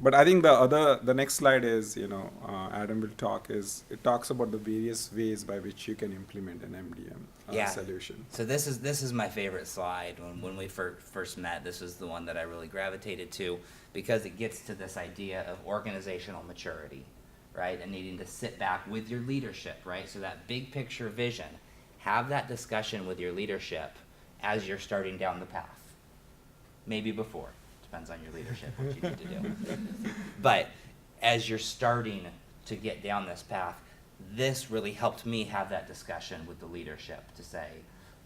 But I think the next slide is, Adam will talk, it talks about the various ways by which you can implement an MDM solution. So this is my favorite slide. When we first met, this is the one that I really gravitated to, because it gets to this idea of organizational maturity, right? And needing to sit back with your leadership, right? So that big picture vision, have that discussion with your leadership as you're starting down the path. Maybe before. Depends on your leadership, what you need to do. But as you're starting to get down this path, this really helped me have that discussion with the leadership to say,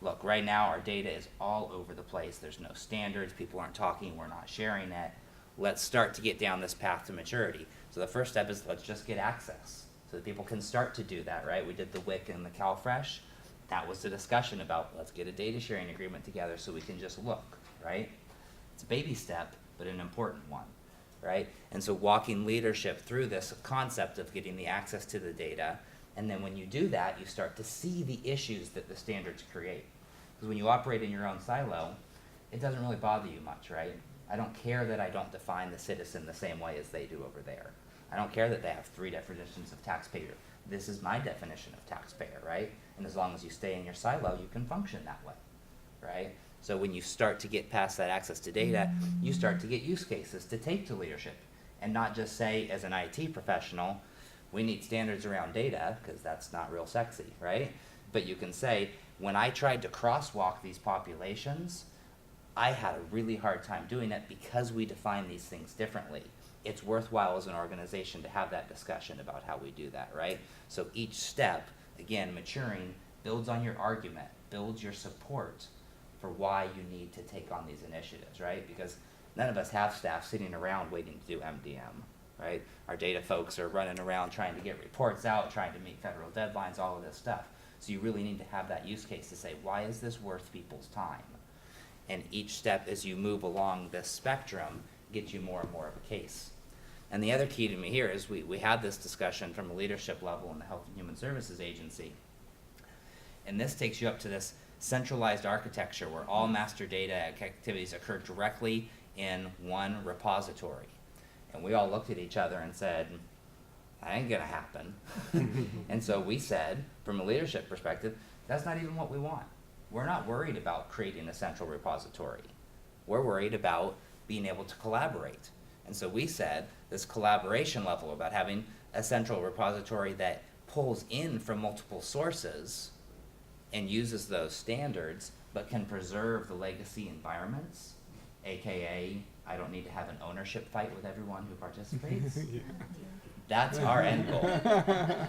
look, right now our data is all over the place. There's no standards. People aren't talking. We're not sharing it. Let's start to get down this path to maturity. So the first step is let's just get access so that people can start to do that, right? We did the WIC and the CalFresh. That was the discussion about let's get a data sharing agreement together so we can just look, right? It's a baby step, but an important one, right? And so walking leadership through this concept of getting the access to the data, and then when you do that, you start to see the issues that the standards create. Because when you operate in your own silo, it doesn't really bother you much, right? I don't care that I don't define the citizen the same way as they do over there. I don't care that they have 3 definitions of taxpayer. This is my definition of taxpayer, right? And as long as you stay in your silo, you can function that way, right? So when you start to get past that access to data, you start to get use cases to take to leadership and not just say, as an IT professional, we need standards around data, because that's not real sexy, right? But you can say, when I tried to crosswalk these populations, I had a really hard time doing it because we define these things differently. It's worthwhile as an organization to have that discussion about how we do that, right? So each step, again, maturing, builds on your argument, builds your support for why you need to take on these initiatives, right? Because none of us have staff sitting around waiting to do MDM, right? Our data folks are running around trying to get reports out, trying to meet federal deadlines, all of this stuff. So you really need to have that use case to say, why is this worth people's time? And each step as you move along this spectrum gets you more and more of a case. And the other key to me here is we had this discussion from a leadership level in the Health and Human Services Agency. And this takes you up to this centralized architecture where all master data activities occur directly in one repository. And we all looked at each other and said, that ain't gonna happen. And so we said, from a leadership perspective, that's not even what we want. We're not worried about creating a central repository. We're worried about being able to collaborate. And so we said this collaboration level about having a central repository that pulls in from multiple sources and uses those standards, but can preserve the legacy environments, AKA, I don't need to have an ownership fight with everyone who participates. Yeah. That's our end goal,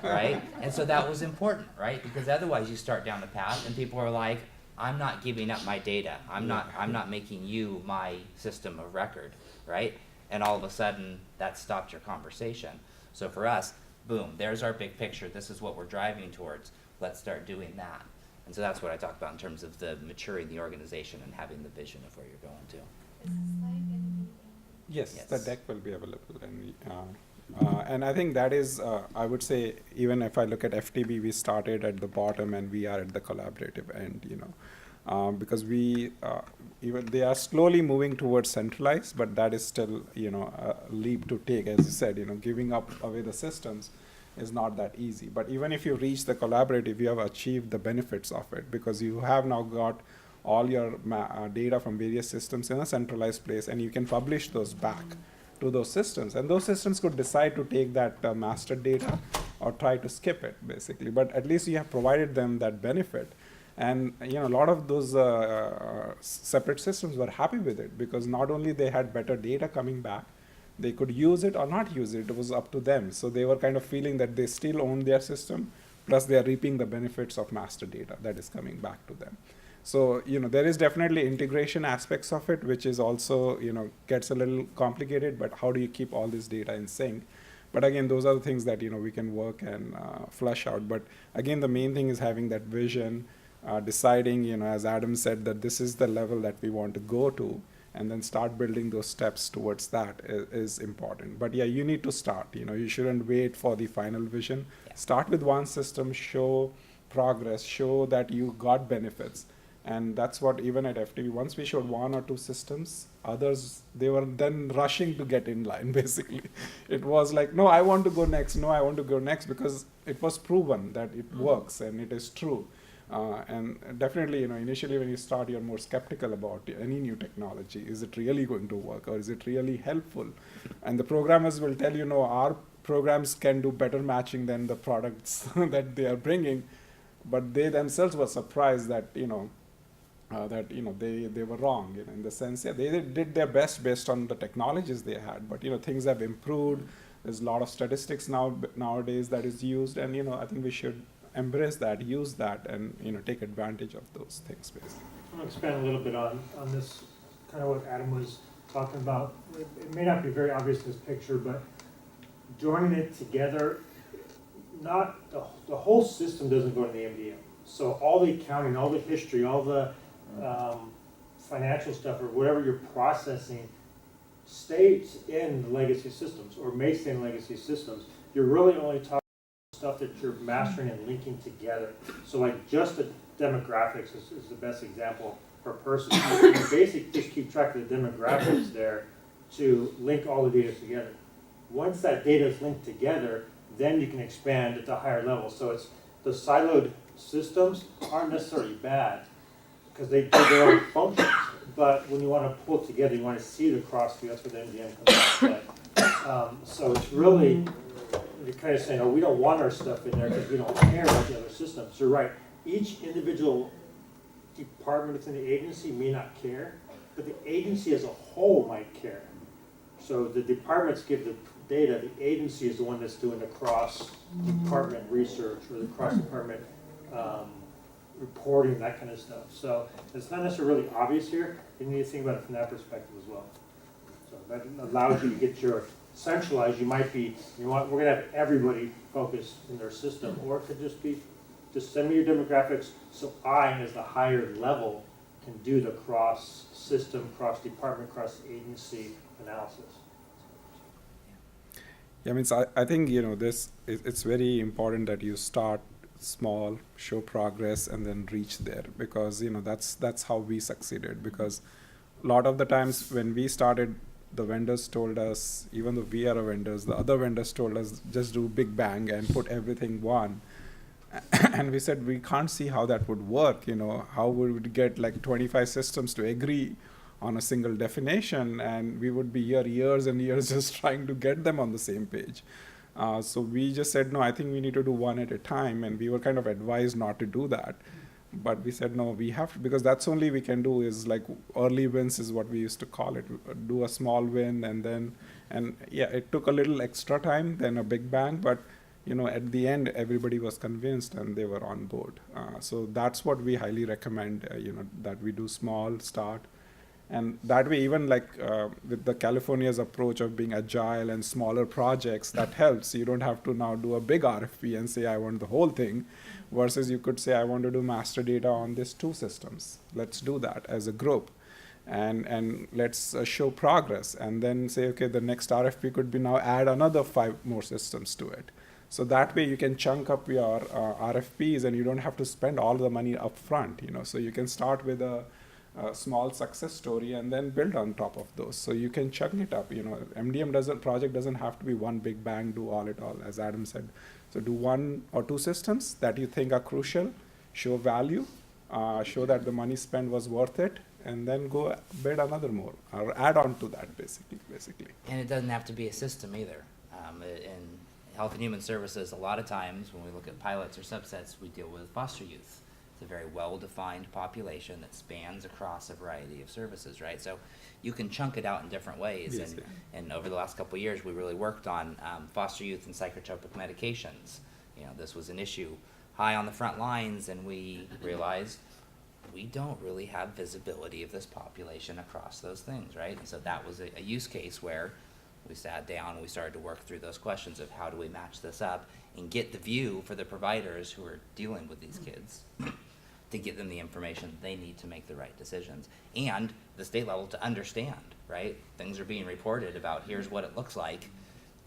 right? And so that was important, right? Because otherwise you start down the path and people are like, I'm not giving up my data. I'm not making you my system of record, right? And all of a sudden that stopped your conversation. So for us, boom, there's our big picture. This is what we're driving towards. Let's start doing that. And so that's what I talked about in terms of the maturing the organization and having the vision of where you're going to. Is the slide going to be? Yes, the deck will be available. And I think that is, I would say, even if I look at FTB, we started at the bottom and we are at the collaborative end, because even they are slowly moving towards centralized, but that is still, a leap to take. As you said, giving up away the systems is not that easy. But even if you reach the collaborative, you have achieved the benefits of it, because you have now got all your data from various systems in a centralized place, and you can publish those back to those systems. And those systems could decide to take that master data or try to skip it, basically. But at least you have provided them that benefit. And a lot of those separate systems were happy with it, because not only they had better data coming back, they could use it or not use it. It was up to them. So they were kind of feeling that they still own their system, plus they are reaping the benefits of master data that is coming back to them. So, there is definitely integration aspects of it, which is also, gets a little complicated, but how do you keep all this data in sync? But again, those are the things that, we can work and flush out. But again, the main thing is having that vision, deciding, as Adam said, that this is the level that we want to go to, and then start building those steps towards that is important. But yeah, you need to start. You shouldn't wait for the final vision. Yeah. Start with one system, show progress, show that you got benefits. And that's what even at FTV, once we showed one or two systems, others, they were then rushing to get in line, basically. It was like, no, I want to go next, no, I want to go next, because it was proven that it works and it is true. And definitely, initially when you start, you're more skeptical about any new technology. Is it really going to work, or is it really helpful? And the programmers will tell you, no, our programs can do better matching than the products that they are bringing. But they themselves were surprised that, they were wrong, in the sense, they did their best based on the technologies they had. But, things have improved. There's a lot of statistics nowadays that is used. And, I think we should embrace that, use that, and take advantage of those things, basically. I want to expand a little bit on this, kind of what Adam was talking about. It may not be very obvious in this picture, but joining it together, not the whole system doesn't go to the MDM. So all the accounting, all the history, all the financial stuff, or whatever you're processing, stays in the legacy systems, or may stay in legacy systems. You're really only talking stuff that you're mastering and linking together. So like just the demographics is the best example per person. You basically just keep track of the demographics there to link all the data together. Once that data is linked together, then you can expand at the higher level. So it's the siloed systems aren't necessarily bad because they do their own functions. But when you want to pull it together, you want to see the cross view. That's where the MDM comes into play. So it's really, you're kind of saying, oh, we don't want our stuff in there because we don't care about the other systems. You're right. Each individual department within the agency may not care, but the agency as a whole might care. So the departments give the data, the agency is the one that's doing the cross-department research or the cross-department reporting, that kind of stuff. So it's not necessarily really obvious here. You need to think about it from that perspective as well. So that allows you to get your centralized. You might be, we're going to have everybody focused in their system, or it could just be, just send me your demographics so I, as the higher level, can do the cross-system, cross-department, cross-agency analysis. Yeah, I think, it's very important that you start small, show progress, and then reach there, because, that's how we succeeded. Because a lot of the times when we started, the vendors told us, even though we are vendors, the other vendors told us, just do big bang and put everything one. And we said, we can't see how that would work. How would we get like 25 systems to agree on a single definition, and we would be here years and years just trying to get them on the same page. So we just said, no, I think we need to do one at a time, and we were kind of advised not to do that. But we said, no, we have to, because that's only we can do is like early wins is what we used to call it. Do a small win, and yeah, it took a little extra time than a big bang, but at the end, everybody was convinced and they were on board. So that's what we highly recommend, that we do small, start. And that way, even like with the California's approach of being agile and smaller projects, that helps. You don't have to now do a big RFP and say, I want the whole thing, versus you could say, I want to do master data on these 2 systems. Let's do that as a group. And let's show progress. And then say, okay, the next RFP could be now add another 5 more systems to it. So that way you can chunk up your RFPs, and you don't have to spend all the money up front. So you can start with a small success story and then build on top of those. So you can chunk it up. MDM project doesn't have to be one big bang, do all it all, as Adam said. So do 1 or 2 systems that you think are crucial, show value, show that the money spent was worth it, and then go build another more, or add on to that, basically. And it doesn't have to be a system either. In Health and Human Services, a lot of times when we look at pilots or subsets, we deal with foster youth. It's a very well-defined population that spans across a variety of services, right? So you can chunk it out in different ways. Yes, and over the last couple of years, we really worked on foster youth and psychotropic medications. This was an issue high on the front lines, and we realized we don't really have visibility of this population across those things, right? And so that was a use case where we sat down and we started to work through those questions of how do we match this up and get the view for the providers who are dealing with these kids to get them the information they need to make the right decisions. And the state level to understand, right? Things are being reported about, here's what it looks like,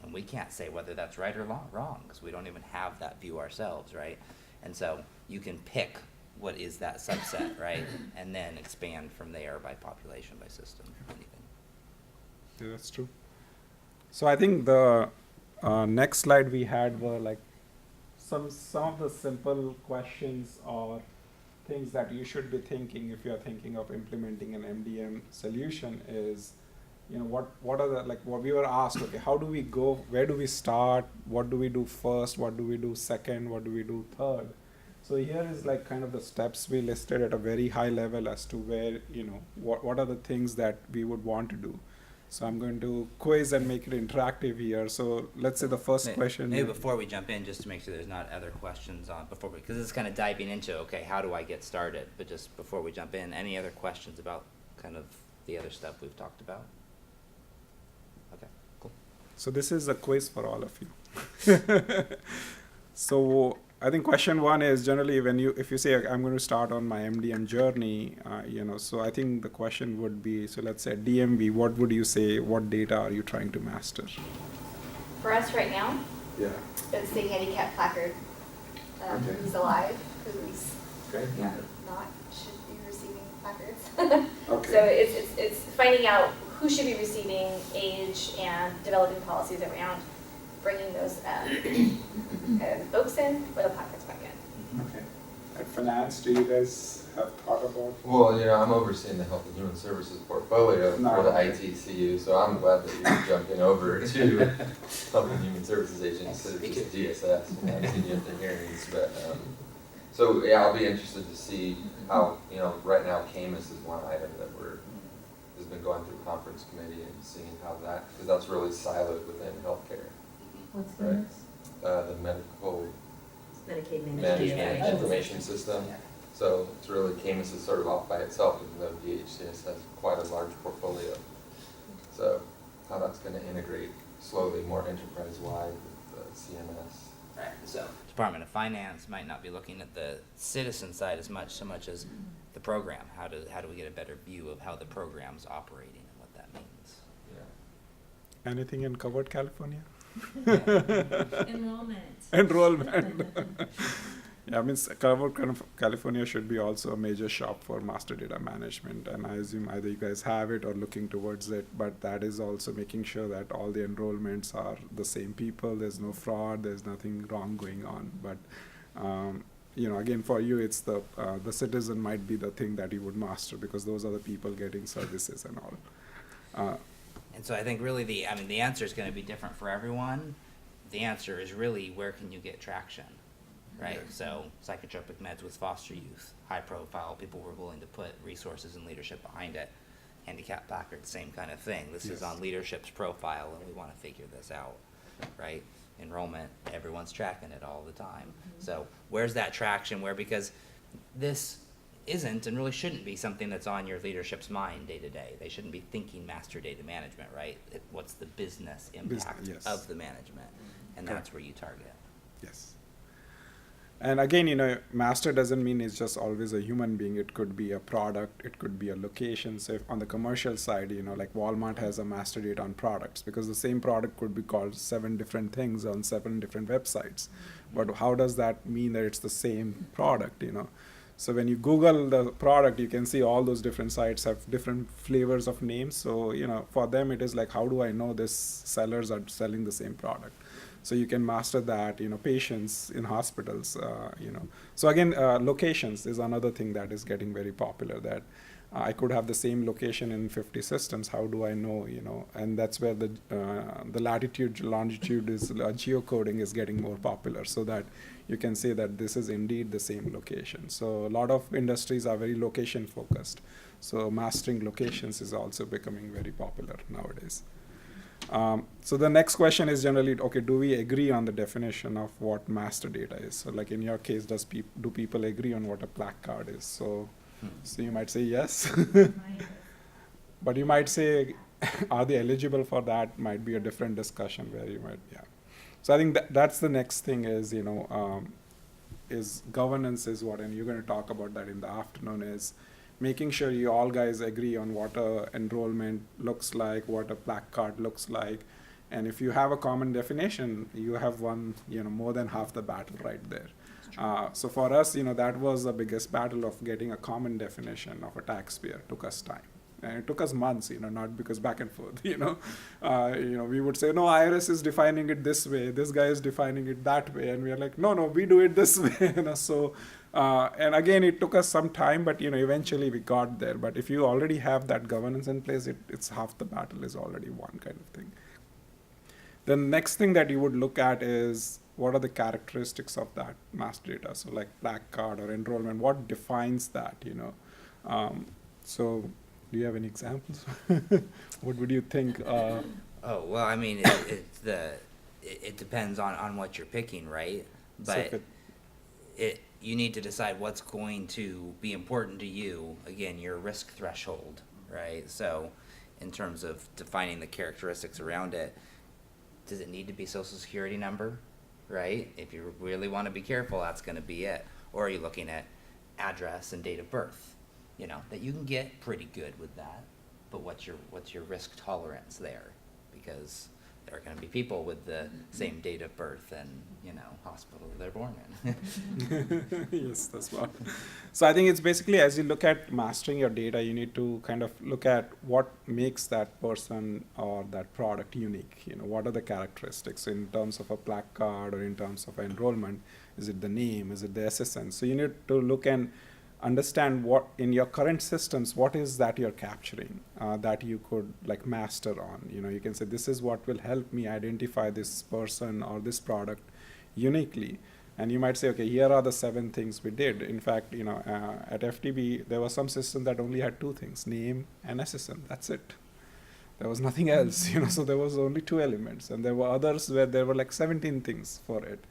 and we can't say whether that's right or wrong, because we don't even have that view ourselves, right? And so you can pick what is that subset, right? And then expand from there by population, by system, anything. Yeah, that's true. So I think the next slide we had were like some of the simple questions or things that you should be thinking if you're thinking of implementing an MDM solution is, you know, what are the, like what we were asked, okay, how do we go, where do we start, what do we do first, what do we do second, what do we do third? So here is like kind of the steps we listed at a very high level as to where, you know, what are the things that we would want to do. So I'm going to quiz and make it interactive here. So let's say the first question. Maybe before we jump in, just to make sure there's not other questions on before, because it's kind of diving into, okay, how do I get started? But just before we jump in, any other questions about kind of the other stuff we've talked about? Okay, cool. So this is a quiz for all of you. So I think question one is generally if you say I'm going to start on my MDM journey, you know, so I think the question would be, so let's say DMV, what would you say, what data are you trying to master? For us right now, Yeah. it's the handicap placard. Okay. He's alive, who's Okay. not should be receiving placards. Okay. So it's finding out who should be receiving, age, and developing policies around bringing those folks in or the placards back in. Okay. At finance, do you guys have thought about? Well, you know, I'm overseeing the Health and Human Services portfolio for the Nice. ITCU, so I'm glad that you're jumping over to Health and Human Services Agency instead of just DSS. You know, I've seen you at the hearings, but so yeah, I'll be interested to see how, you know, right now CAMUS is one item that has been going through conference committee and seeing how that, because that's really siloed within healthcare, What's right? this? The medical Medicaid management management. information system. So it's really, CAMUS is sort of off by itself, even though DHCS has quite a large portfolio. So how that's going to integrate slowly more enterprise-wide with CMS. Right, so Department of Finance might not be looking at the citizen side as much, so much as the program. How do we get a better view of how the program's operating and what that means? Yeah. Anything in covered California? Enrollment. Enrollment. Yeah, I mean, covered California should be also a major shop for master data management, and I assume either you guys have it or looking towards it, but that is also making sure that all the enrollments are the same people, there's no fraud, there's nothing wrong going on. But you know, again, for you, it's the citizen might be the thing that you would master, because those are the people getting services and all. And so I think really the answer is going to be different for everyone. The answer is really, where can you get traction, right? So psychotropic meds with foster youth, high profile, people were willing to put resources and leadership behind it. Handicap placard, same kind of thing. This is Yes. on leadership's profile, and we want to figure this out, right? Enrollment, everyone's tracking it all the time. So where's that traction? Because this isn't and really shouldn't be something that's on your leadership's mind day to day. They shouldn't be thinking master data management, right? What's the business impact yes. of the management? And Correct. that's where you target. Yes. And again, you know, master doesn't mean it's just always a human being. It could be a product, it could be a location. So if on the commercial side, you know, like Walmart has a master data on products, because the same product could be called 7 different things on 7 different websites. But how does that mean that it's the same product, you know? So when you Google the product, you can see all those different sites have different flavors of names. So, you know, for them, it is like, how do I know this sellers are selling the same product? So you can master that, you know, patients in hospitals, you know. So again, locations is another thing that is getting very popular, that I could have the same location in 50 systems. How do I know, you know? And that's where the latitude, longitude is, geocoding is getting more popular, so that you can say that this is indeed the same location. So a lot of industries are very location focused. So mastering locations is also becoming very popular nowadays. So the next question is generally, okay, do we agree on the definition of what master data is? So like in your case, do people agree on what a placard is? So you might say yes, but you might say, are they eligible for that? Might be a different discussion where you might, yeah. So I think that's the next thing is, you know, is governance is what, and you're going to talk about that in the afternoon, is making sure you all guys agree on what a enrollment looks like, what a placard looks like. And if you have a common definition, you have won, more than half the battle right there. So for us, that was the biggest battle of getting a common definition of a taxpayer. Took us time. And it took us months, not because back and forth, we would say, no, IRS is defining it this way, this guy is defining it that way. And we are like, no, we do it this way, So, and again, it took us some time, but, eventually we got there. But if you already have that governance in place, it's half the battle is already won kind of thing. The next thing that you would look at is what are the characteristics of that master data? So like placard or enrollment, what defines that, So do you have any examples? What would you think? Oh, well, I mean, it depends on what you're picking, right? But you need to decide what's going to be important to you. Again, your risk threshold, right? So in terms of defining the characteristics around it, does it need to be social security number, right? If you really want to be careful, that's going to be it. Or are you looking at address and date of birth? That you can get pretty good with that, but what's your risk tolerance there? Because there are going to be people with the same date of birth and hospital they're born in. Yes, that's what. So I think it's basically, as you look at mastering your data, you need to kind of look at what makes that person or that product unique. What are the characteristics in terms of a placard or in terms of enrollment? Is it the name? Is it the SSN? So you need to look and understand what in your current systems, what is that you're capturing that you could master on. You can say, this is what will help me identify this person or this product uniquely. And you might say, okay, here are the 7 things we did. In fact, at FTB, there was some system that only had 2 things, name and SSN. That's it. There was nothing else, so there was only 2 elements. And there were others where there were 17 things for it.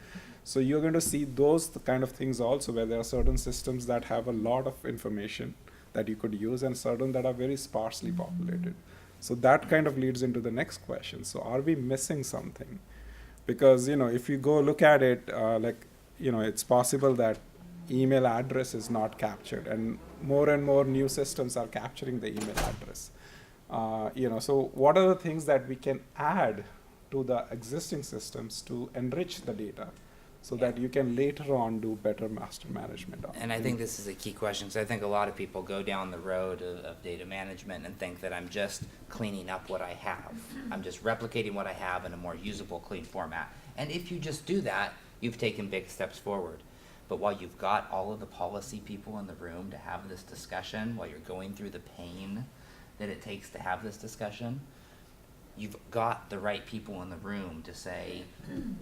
So you're going to see those kind of things also, where there are certain systems that have a lot of information that you could use and certain that are very sparsely populated. So that kind of leads into the next question. So are we missing something? Because, if you go look at it, it's possible that email address is not captured, and more new systems are capturing the email address. So what are the things that we can add to the existing systems to enrich the data so that you can later on do better master management of it? And I think this is a key question, because I think a lot of people go down the road of data management and think that I'm just cleaning up what I have. I'm just replicating what I have in a more usable, clean format. And if you just do that, you've taken big steps forward. But while you've got all of the policy people in the room to have this discussion, while you're going through the pain that it takes to have this discussion, you've got the right people in the room to say,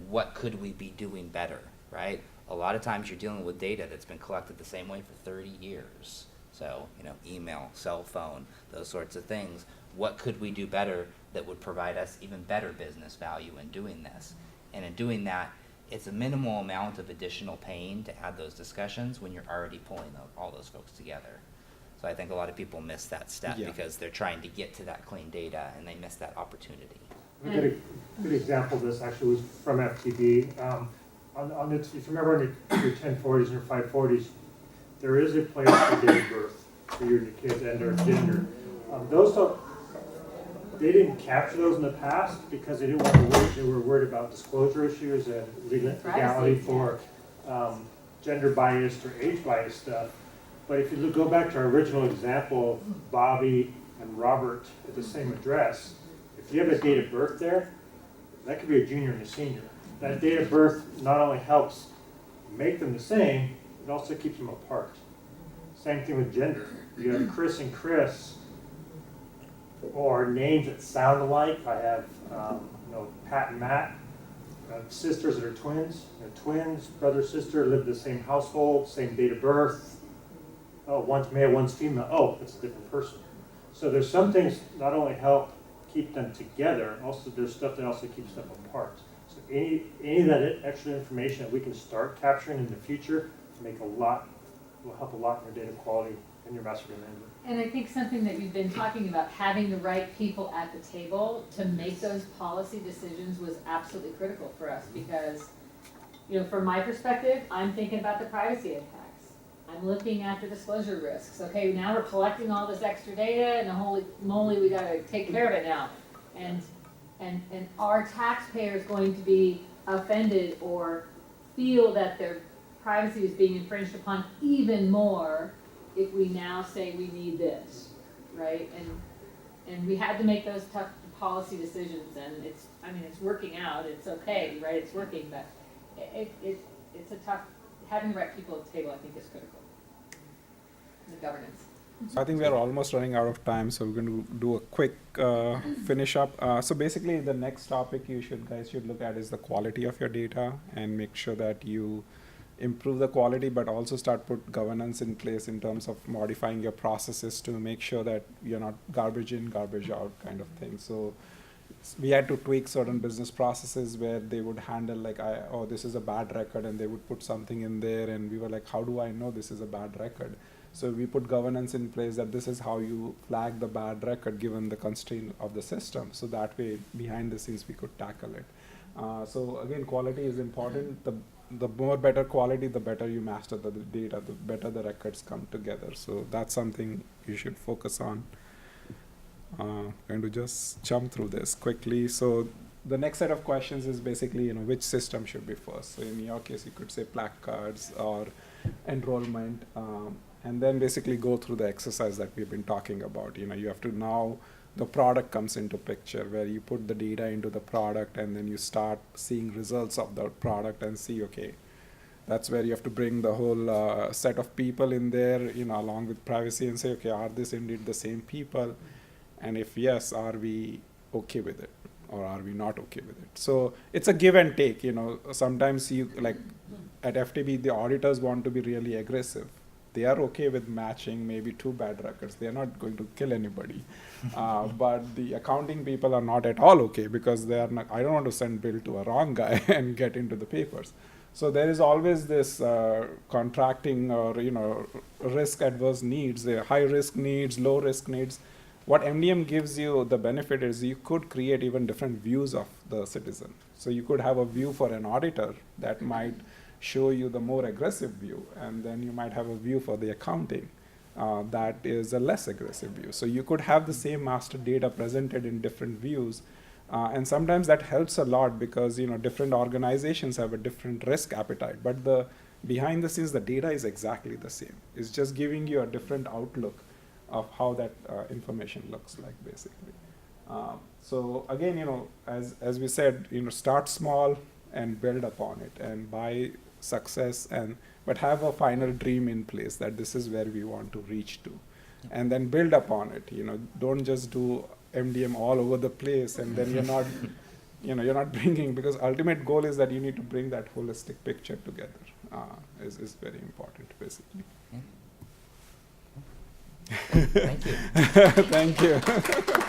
what could we be doing better, right? A lot of times you're dealing with data that's been collected the same way for 30 years. So, email, cell phone, those sorts of things. What could we do better that would provide us even better business value in doing this? And in doing that, it's a minimal amount of additional pain to add those discussions when you're already pulling all those folks together. So I think a lot of people miss that step because they're trying to get to that clean data and they miss that opportunity. A good example of this actually was from FTB. On the, if you remember in your 1040s and your 540s, there is a place for date of birth for your kids and their gender. They didn't capture those in the past because they didn't want to wait. They were worried about disclosure issues and legality for gender biased or age biased stuff. But if you go back to our original example of Bobby and Robert at the same address, if you have a date of birth there, that could be a junior and a senior. That date of birth not only helps make them the same, it also keeps them apart. Same thing with gender. You have Chris and Chris, or names that sound alike. I have, Pat and Matt, sisters that are twins. Twins, brother, sister, live in the same household, same date of birth. Oh, one's male, one's female. Oh, that's a different person. So there's some things not only help keep them together, also there's stuff that also keeps them apart. So any of that extra information that we can start capturing in the future will help a lot in your data quality and your master data management. And I think something that you've been talking about, having the right people at the table to make those policy decisions was absolutely critical for us, because you know, from my perspective, I'm thinking about the privacy impacts. I'm looking at the disclosure risks. Okay, now we're collecting all this extra data and holy moly, we gotta take care of it now. And are taxpayers going to be offended or feel that their privacy is being infringed upon even more if we now say we need this, right? And we had to make those tough policy decisions, and it's working out, it's okay, right, it's working, but it's a tough, having the right people at the table, I think, is critical. The governance. I think we are almost running out of time, so we're going to do a quick finish up. So basically, the next topic you guys should look at is the quality of your data and make sure that you improve the quality, but also start put governance in place in terms of modifying your processes to make sure that you're not garbage in, garbage out kind of thing. So we had to tweak certain business processes where they would handle like, oh, this is a bad record, and they would put something in there, and we were like, how do I know this is a bad record? So we put governance in place that this is how you flag the bad record given the constraint of the system. So that way, behind the scenes, we could tackle it. So again, quality is important. The more better quality, the better you master the data, the better the records come together. So that's something you should focus on. Going to just jump through this quickly. So the next set of questions is basically, which system should be first. So in your case, you could say placards or enrollment. And then basically go through the exercise that we've been talking about. You have to now, the product comes into picture where you put the data into the product and then you start seeing results of the product and see, okay, that's where you have to bring the whole set of people in there, along with privacy and say, okay, are this indeed the same people? And if yes, are we okay with it or are we not okay with it? So it's a give and take, sometimes you like at FTB, the auditors want to be really aggressive. They are okay with matching maybe 2 bad records. They are not going to kill anybody. But the accounting people are not at all okay because they are not, I don't want to send bill to a wrong guy and get into the papers. So there is always this contracting or, risk adverse needs, high risk needs, low risk needs. What MDM gives you the benefit is you could create even different views of the citizen. So you could have a view for an auditor that might show you the more aggressive view, and then you might have a view for the accounting that is a less aggressive view. So you could have the same master data presented in different views, and sometimes that helps a lot because different organizations have a different risk appetite, but behind the scenes the data is exactly the same. It's just giving you a different outlook of how that information looks like, basically. So again, as we said, start small and build upon it, and buy success, but have a final dream in place that this is where we want to reach to, and then build upon it. Don't just do MDM all over the place, and then you're not bringing, because ultimate goal is that you need to bring that holistic picture together. Is very important, basically. Thank you. Thank you.